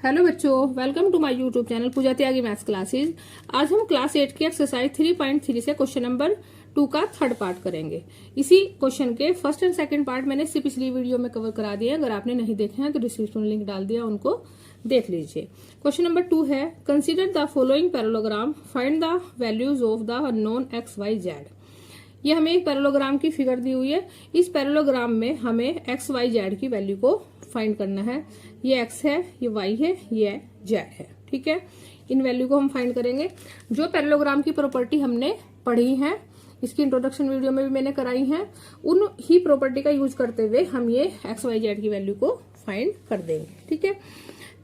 Hello बच्चों, welcome to my YouTube channel Pooja Tyagi maths classes. आज हम क्लास 8 की एक्सरसाइज 3.3 से क्वेश्चन नंबर 2 का थर्ड पार्ट करेंगे। इसी क्वेश्चन के फर्स्ट एंड सेकंड पार्ट मैंने इससे पिछली वीडियो में कवर करा दिया। अगर आपने नहीं देखे हैं तो डिस्क्रिप्शन में लिंक डाल दिया, उनको देख लीजिए। क्वेश्चन नंबर 2 है, consider the following parallelogram, find the values of the unknown x y z. ये हमें एक पैरेललोग्राम की फिगर दी हुई है। इस पैरेललोग्राम में हमें एक्स वाई जेड की वैल्यू को फाइंड करना है। ये एक्स है, ये वाई है, ये जेड है। ठीक है, इन वैल्यू को हम फाइंड करेंगे। जो पैरेललोग्राम की प्रॉपर्टी हमने पढ़ी है, इसकी इंट्रोडक्शन वीडियो में भी मैंने कराई है, उन ही प्रॉपर्टी का यूज करते हुए हम ये एक्स वाई जेड की वैल्यू को फाइंड कर देंगे। ठीक है,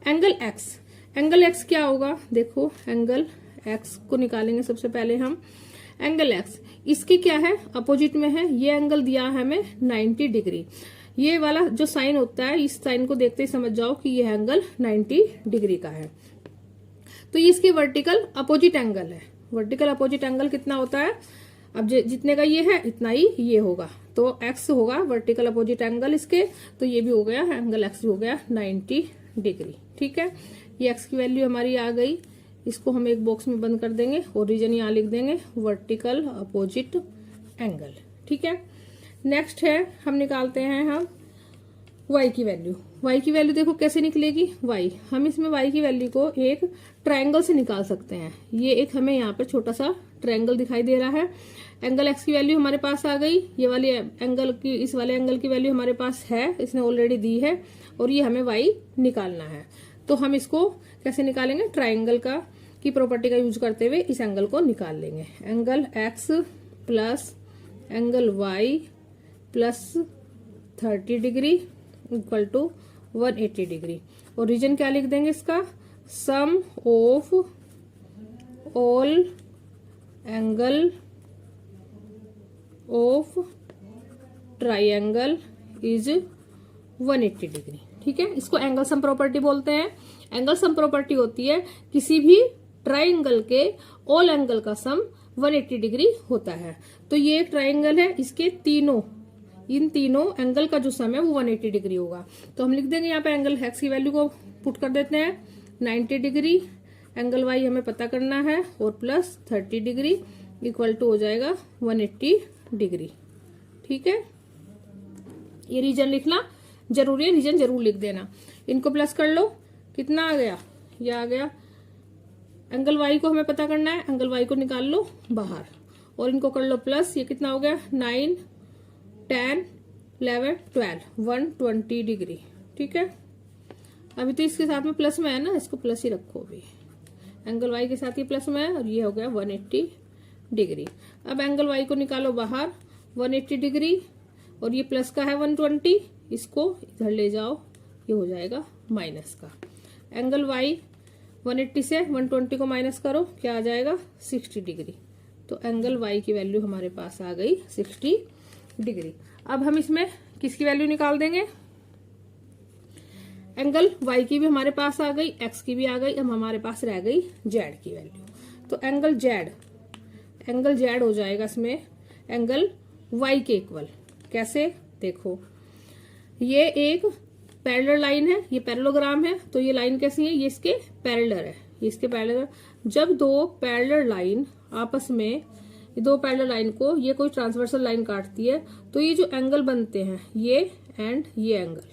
एंगल एक्स क्या होगा? देखो, एंगल एक्स को निकालेंगे सबसे पहले हम। एंगल एक्स इसकी क्या है, अपोजिट में है। ये एंगल दिया है हमें 90 डिग्री। ये वाला जो साइन होता है, इस साइन को देखते ही समझ जाओ कि ये एंगल 90 डिग्री का है। तो ये इसकी वर्टिकल अपोजिट एंगल है। वर्टिकल अपोजिट एंगल कितना होता है? अब जितने का ये है इतना ही ये होगा, तो एक्स होगा वर्टिकल अपोजिट एंगल इसके। तो ये भी हो गया, एंगल एक्स भी हो गया 90 डिग्री। ठीक है, ये एक्स की वैल्यू हमारी आ गई। इसको हम एक बॉक्स में बंद कर देंगे और रीजन यहाँ लिख देंगे वर्टिकल अपोजिट एंगल। ठीक है, नेक्स्ट है, हम निकालते हैं हम y की वैल्यू। y की वैल्यू देखो कैसे निकलेगी। y हम इसमें y की वैल्यू को एक ट्रायंगल से निकाल सकते हैं। ये एक हमें यहाँ पर छोटा सा ट्रायंगल दिखाई दे रहा है। एंगल x की वैल्यू हमारे पास आ गई। ये वाली एंगल की, इस वाले एंगल की वैल्यू हमारे पास है, इसने ऑलरेडी दी है। और ये हमें y निकालना है। तो हम इसको कैसे निकालेंगे? ट्रायंगल का की प्रॉपर्टी का यूज करते हुए इस एंगल को निकाल लेंगे। Angle x plus angle y plus 30 degree equal to 180 degree. और रीजन क्या लिख देंगे इसका? Sum of all angle of triangle is 180 degree. ठीक है, इसको एंगल सम प्रॉपर्टी बोलते हैं। एंगल सम प्रॉपर्टी होती है किसी भी ट्राइंगल के ऑल एंगल का सम 180 डिग्री होता है। तो ये एक ट्राइंगल है, इसके इन तीनों एंगल का जो सम है वो 180 डिग्री होगा। तो हम लिख देंगे यहाँ पे एंगल एक्स की वैल्यू को पुट कर देते हैं 90 डिग्री, एंगल वाई हमें पता करना है, और प्लस 30 डिग्री इक्वल टू हो जाएगा 180 डिग्री। ठीक है, ये रीजन लिखना जरूरी है, रीजन जरूर लिख देना। इनको प्लस कर लो, कितना आ गया? ये आ गया। एंगल वाई को हमें पता करना है, एंगल वाई को निकाल लो बाहर और इनको कर लो प्लस। ये कितना हो गया? 9, 10, 11, 12, 120 डिग्री। ठीक है, अभी तो इसके साथ में प्लस में है ना, इसको प्लस ही रखो। अभी एंगल वाई के साथ ही प्लस में है और ये हो गया 180 डिग्री। अब एंगल वाई को निकालो बाहर 180 डिग्री, और ये प्लस का है 120, इसको इधर ले जाओ, ये हो जाएगा माइनस का। एंगल वाई 180 से 120 को माइनस करो, क्या आ जाएगा? 60 डिग्री। तो एंगल वाई की वैल्यू हमारे पास आ गई 60 डिग्री। अब हम इसमें किसकी वैल्यू निकाल देंगे? एंगल वाई की भी हमारे पास आ गई, एक्स की भी आ गई। अब हमारे पास रह गई जेड की वैल्यू। तो एंगल जेड हो जाएगा इसमें एंगल वाई के इक्वल। कैसे? देखो, ये एक पैरेलल लाइन है, ये पैरेललोग्राम है। तो ये लाइन कैसी है? ये इसके पैरेलल है, ये इसके पैरेलल। जब दो पैरेलल लाइन आपस में, दो पैरेलल लाइन को ये कोई ट्रांसवर्सल लाइन काटती है, तो ये जो एंगल बनते हैं, ये एंड ये एंगल,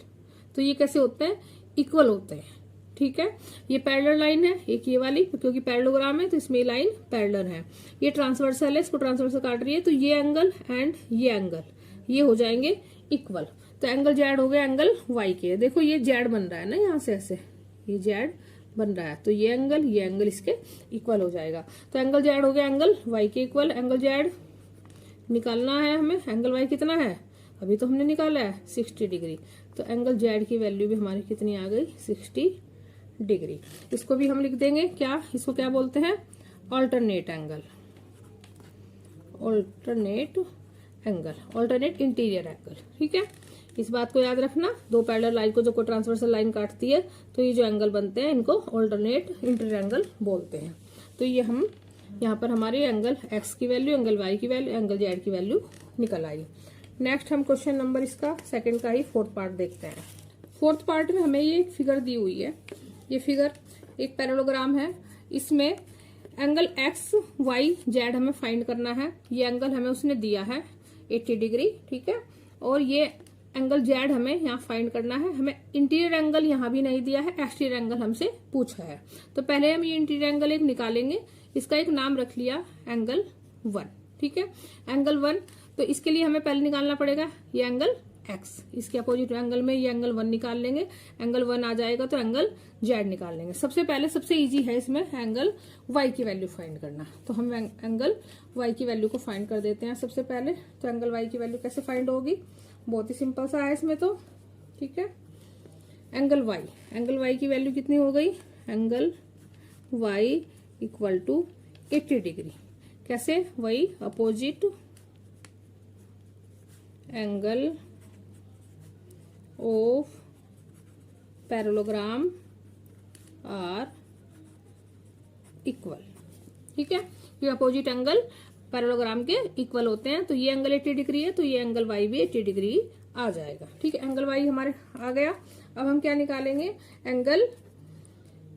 तो ये कैसे होते हैं? इक्वल होते हैं। ठीक है, ये पैरेलल लाइन है एक ये वाली, क्योंकि पैरेललोग्राम है तो इसमें लाइन पैरेलल है। ये ट्रांसवर्सल है, इसको ट्रांसवर्सल काट रही है, तो ये एंगल एंड ये एंगल ये हो जाएंगे इक्वल। तो एंगल जेड हो गया एंगल वाई के। देखो, ये जेड बन रहा है ना, यहाँ से ऐसे ये जेड बन रहा है, तो ये एंगल इसके इक्वल हो जाएगा। तो एंगल जेड हो गया एंगल वाई के इक्वल। एंगल जेड निकालना है हमें। एंगल वाई कितना है? अभी तो हमने निकाला है 60 डिग्री। तो एंगल जेड की वैल्यू भी हमारी कितनी आ गई? 60 डिग्री। इसको भी हम लिख देंगे क्या? इसको क्या बोलते हैं? Alternate angle, alternate interior angle. ठीक है, इस बात को याद रखना। दो पैरेलल लाइन को जो कोई ट्रांसवर्सल लाइन काटती है, तो ये जो एंगल बनते हैं इनको ऑल्टरनेट इंटीरियर एंगल बोलते हैं। तो ये हम यहाँ पर हमारी एंगल एक्स की वैल्यू, एंगल वाई की वैल्यू, एंगल जेड की वैल्यू निकल आई। नेक्स्ट हम क्वेश्चन नंबर इसका सेकंड का ही फोर्थ पार्ट देखते हैं। फोर्थ पार्ट में हमें ये एक फिगर दी हुई है। ये फिगर एक पैरेललोग्राम है, इसमें एंगल एक्स वाई जेड हमें फाइंड करना है। ये एंगल हमें उसने दिया है 80 डिग्री, ठीक है। और ये एंगल जेड हमें यहाँ फाइंड करना है। हमें इंटीरियर एंगल यहाँ भी नहीं दिया है, एक्सटीरियर एंगल हमसे पूछा है। तो पहले हम ये इंटीरियर एंगल एक निकालेंगे, इसका एक नाम रख लिया एंगल 1, ठीक है। एंगल 1, तो इसके लिए हमें पहले निकालना पड़ेगा ये एंगल एक्स, इसके अपोजिट एंगल में ये एंगल 1 निकाल लेंगे। एंगल 1 आ जाएगा तो एंगल जेड निकाल लेंगे। सबसे पहले सबसे इजी है इसमें एंगल वाई की वैल्यू फाइंड करना, तो हम एंगल वाई की वैल्यू को फाइंड कर देते हैं सबसे पहले। तो एंगल वाई की वैल्यू कैसे फाइंड होगी, बहुत ही सिंपल सा है इसमें तो, ठीक है। एंगल वाई की वैल्यू कितनी हो गई, एंगल वाई इक्वल टू 80 डिग्री। कैसे, वही opposite angle of parallelogram are equal, ठीक है। ये अपोजिट एंगल पैरेललोग्राम के इक्वल होते हैं। तो ये एंगल 80 डिग्री है, तो ये एंगल वाई भी 80 डिग्री आ जाएगा, ठीक है। एंगल वाई हमारे आ गया। अब हम क्या निकालेंगे, एंगल,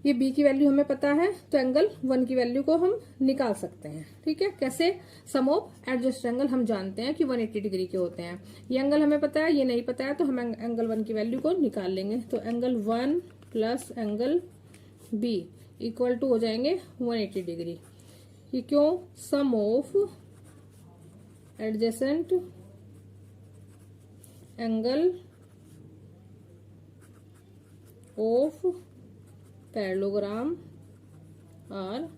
ये बी की वैल्यू हमें पता है, तो एंगल 1 की वैल्यू को हम निकाल सकते हैं, ठीक है। कैसे, सम ऑफ एडजस्ट एंगल हम जानते हैं कि 180 डिग्री के होते हैं। ये एंगल हमें पता है, ये नहीं पता है, तो हम एंगल 1 की वैल्यू को निकाल लेंगे। तो angle 1 plus angle B equal to हो जाएंगे 180 डिग्री। ये क्यों, sum of adjacent angle of parallelogram और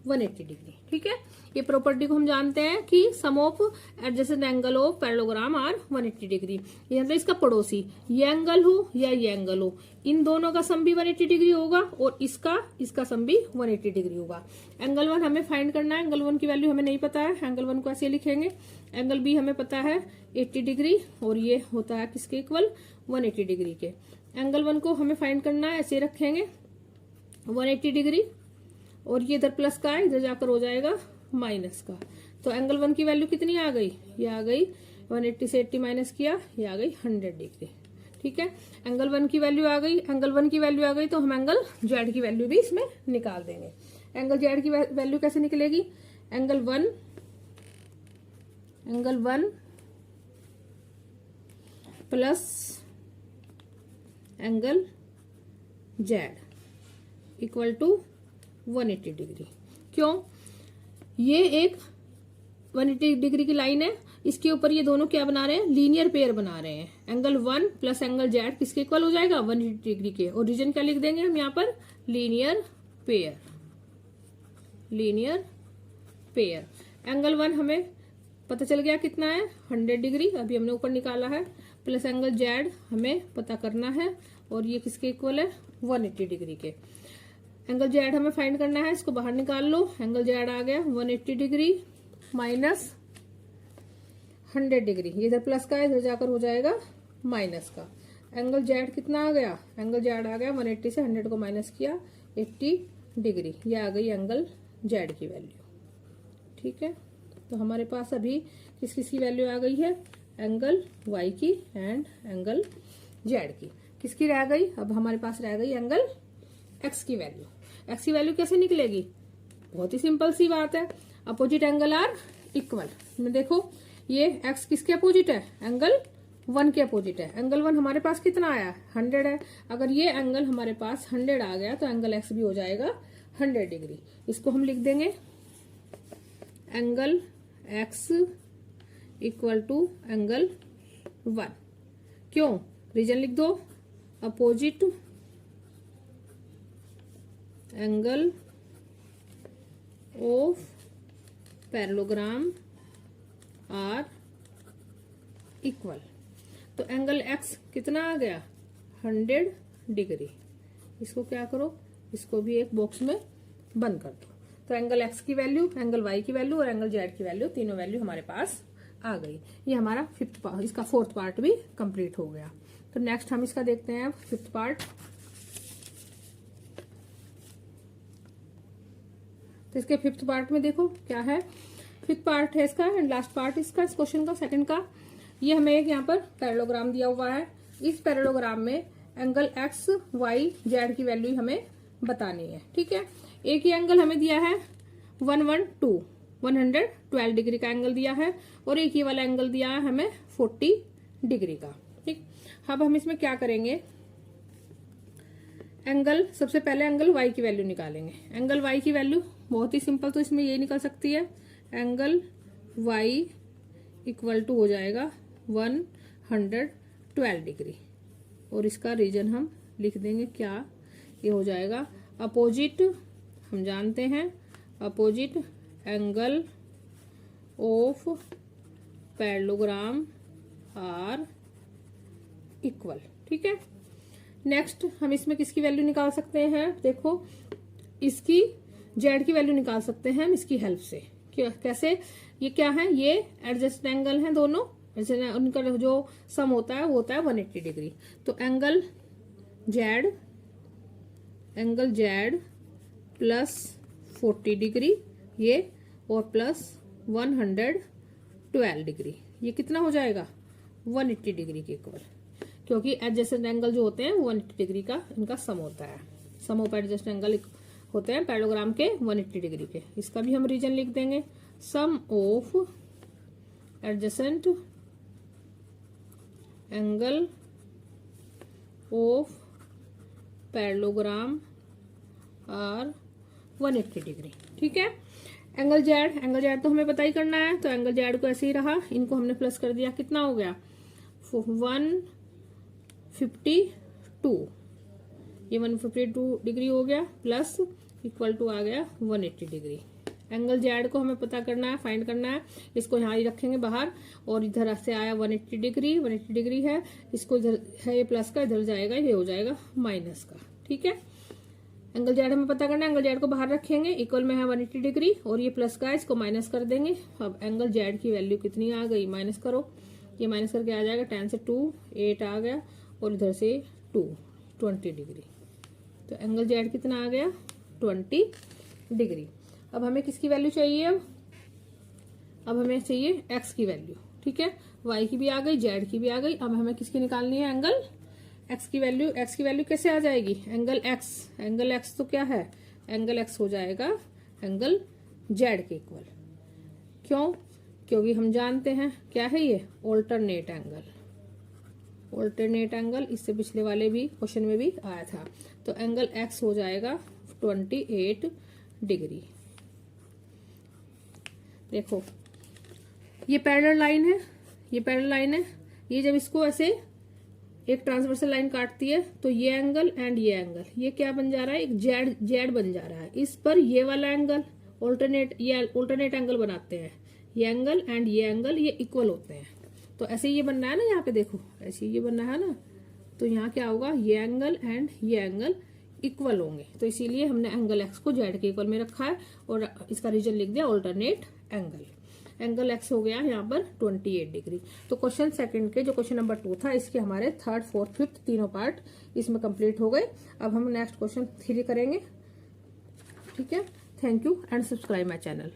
180 डिग्री, ठीक है। ये प्रॉपर्टी को हम जानते हैं कि sum of adjacent angle of parallelogram और 180 डिग्री, ये मतलब इसका पड़ोसी ये एंगल हो या ये एंगल हो, इन दोनों का सम भी 180 डिग्री होगा और इसका सम भी 180 डिग्री होगा। एंगल 1 हमें फाइंड करना है, एंगल 1 की वैल्यू हमें नहीं पता है, एंगल 1 को ऐसे लिखेंगे। एंगल बी हमें पता है 80 डिग्री और ये होता है किसके इक्वल, 180 डिग्री के। एंगल 1 को हमें फाइंड करना है, ऐसे रखेंगे 180 डिग्री और ये इधर प्लस का है, इधर जाकर हो जाएगा माइनस का। तो एंगल 1 की वैल्यू कितनी आ गई, ये आ गई 180 से 80 माइनस किया, ये आ गई 100 डिग्री, ठीक है। एंगल 1 की वैल्यू आ गई, एंगल 1 की वैल्यू आ गई, तो हम एंगल जेड की वैल्यू भी इसमें निकाल देंगे। एंगल जेड की वैल्यू कैसे निकलेगी, angle 1 plus angle z equal to 180 डिग्री। क्यों, ये एक 180 डिग्री की लाइन है, इसके ऊपर ये दोनों क्या बना रहे हैं, लीनियर पेयर बना रहे हैं। एंगल 1 प्लस एंगल जेड किसके इक्वल हो जाएगा, 180 डिग्री के। और रीजन क्या लिख देंगे हम यहाँ पर, लीनियर पेयर। एंगल 1 हमें पता चल गया कितना है, 100 डिग्री, अभी हमने ऊपर निकाला है, प्लस एंगल जेड हमें पता करना है और ये किसके इक्वल है, 180 डिग्री के। एंगल जेड हमें फाइंड करना है, इसको बाहर निकाल लो। एंगल जेड आ गया 180 डिग्री माइनस 100 डिग्री, ये इधर प्लस का है, इधर जाकर हो जाएगा माइनस का। एंगल जेड कितना आ गया, एंगल जेड आ गया 180 से 100 को माइनस किया 80 डिग्री, ये आ गई एंगल जेड की वैल्यू, ठीक है। तो हमारे पास अभी किस किस की वैल्यू आ गई है, एंगल वाई की एंड एंगल जेड की। किसकी रह गई, अब हमारे पास रह गई एंगल एक्स की वैल्यू। एक्स की वैल्यू कैसे निकलेगी, बहुत ही सिंपल सी बात है, अपोजिट एंगल आर इक्वल। में देखो ये एक्स किसके अपोजिट है, एंगल 1 के अपोजिट है। एंगल 1 हमारे पास कितना आया, 100 है। अगर ये एंगल हमारे पास 100 आ गया तो एंगल एक्स भी हो जाएगा 100 डिग्री। इसको हम लिख देंगे angle x equal to angle 1। क्यों, रीजन लिख दो, opposite angle of parallelogram are equal. तो एंगल एक्स कितना आ गया, 100 डिग्री। इसको क्या करो, इसको भी एक बॉक्स में बंद कर दो। तो एंगल एक्स की वैल्यू, एंगल वाई की वैल्यू और एंगल जेड की वैल्यू, तीनों वैल्यू हमारे पास आ गई। ये हमारा इसका 4th पार्ट भी कंप्लीट हो गया। तो नेक्स्ट हम इसका देखते हैं अब 5th पार्ट। तो इसके 5th पार्ट में देखो क्या है, 5th पार्ट है इसका एंड लास्ट पार्ट इसका, इस क्वेश्चन का सेकंड का। ये हमें एक यहाँ पर पैरेललोग्राम दिया हुआ है। इस पैरेललोग्राम में एंगल एक्स वाई जेड की वैल्यू हमें बतानी है। ठीक है, एक ही एंगल हमें दिया है 112 डिग्री का एंगल दिया है और एक ही वाला एंगल दिया है हमें 40 डिग्री का। ठीक, अब हम इसमें क्या करेंगे, एंगल सबसे पहले एंगल वाई की वैल्यू निकालेंगे। एंगल वाई की वैल्यू बहुत ही सिंपल, तो इसमें ये निकल सकती है, एंगल वाई इक्वल टू हो जाएगा 112 डिग्री और इसका रीजन हम लिख देंगे क्या, ये हो जाएगा अपोजिट, हम जानते हैं opposite angle of parallelogram are equal. ठीक है, नेक्स्ट हम इसमें किसकी वैल्यू निकाल सकते हैं, देखो इसकी जेड की वैल्यू निकाल सकते हैं हम इसकी हेल्प से। कैसे, ये क्या है, ये एडजस्ट एंगल है दोनों, उनका जो सम होता है वो होता है 180 डिग्री। तो एंगल जेड प्लस 40 डिग्री ये और प्लस 112 डिग्री, ये कितना हो जाएगा 180 डिग्री के इक्वल, क्योंकि एडजेसेंट एंगल जो होते हैं 180 डिग्री का इनका सम होता है। सम ऑफ एडजेसेंट एंगल होते हैं पैरेललोग्राम के 180 डिग्री के। इसका भी हम रीजन लिख देंगे, sum of adjacent angle of parallelogram are 180 degree. ठीक है, एंगल जेड तो हमें पता ही करना है, तो एंगल जेड को ऐसे ही रहा, इनको हमने प्लस कर दिया, कितना हो गया 152, ये 152 डिग्री हो गया, प्लस इक्वल टू आ गया 180 डिग्री। एंगल जेड को हमें पता करना है, फाइंड करना है, इसको यहाँ ही रखेंगे बाहर, और इधर से आया 180 डिग्री है, इसको इधर है ये प्लस का, इधर जाएगा ये हो जाएगा माइनस का। ठीक है, एंगल जेड हमें पता करना है, एंगल जेड को बाहर रखेंगे, इक्वल में है 180 डिग्री और ये प्लस का है, इसको माइनस कर देंगे। अब एंगल जेड की वैल्यू कितनी आ गई, माइनस करो, ये माइनस करके आ जाएगा 10 से 2 8 आ गया, और इधर से 20 डिग्री। तो एंगल जेड कितना आ गया 20 डिग्री। अब हमें किसकी वैल्यू चाहिए, अब हमें चाहिए एक्स की वैल्यू। ठीक है, वाई की भी आ गई, जेड की भी आ गई, अब हमें किसकी निकालनी है, एंगल एक्स की वैल्यू। एक्स की वैल्यू कैसे आ जाएगी, एंगल एक्स तो क्या है, एंगल एक्स हो जाएगा एंगल जेड के इक्वल। क्यों, क्योंकि हम जानते हैं क्या है ये ऑल्टरनेट एंगल, इससे पिछले वाले भी क्वेश्चन में भी आया था। तो एंगल एक्स हो जाएगा 28 डिग्री। देखो ये पैरेलल लाइन है, ये जब इसको ऐसे एक ट्रांसवर्सल लाइन काटती है तो ये एंगल एंड ये एंगल, ये क्या बन जा रहा है, एक जेड बन जा रहा है। इस पर ये वाला एंगल ऑल्टरनेट एंगल बनाते हैं, ये एंगल एंड ये एंगल ये इक्वल होते हैं। तो ऐसे ये बनना है ना, यहाँ पे देखो ऐसे ये बनना है ना, तो यहाँ क्या होगा, ये एंगल एंड ये एंगल इक्वल होंगे, तो इसीलिए हमने एंगल एक्स को जेड के इक्वल में रखा है और इसका रीजन लिख दिया ऑल्टरनेट एंगल। एंगल एक्स हो गया यहाँ पर 28 डिग्री। तो क्वेश्चन सेकंड के जो क्वेश्चन नंबर 2 था, इसके हमारे 3rd 4th 5th तीनों पार्ट इसमें कंप्लीट हो गए। अब हम नेक्स्ट क्वेश्चन 3 करेंगे। ठीक है, thank you and subscribe my channel.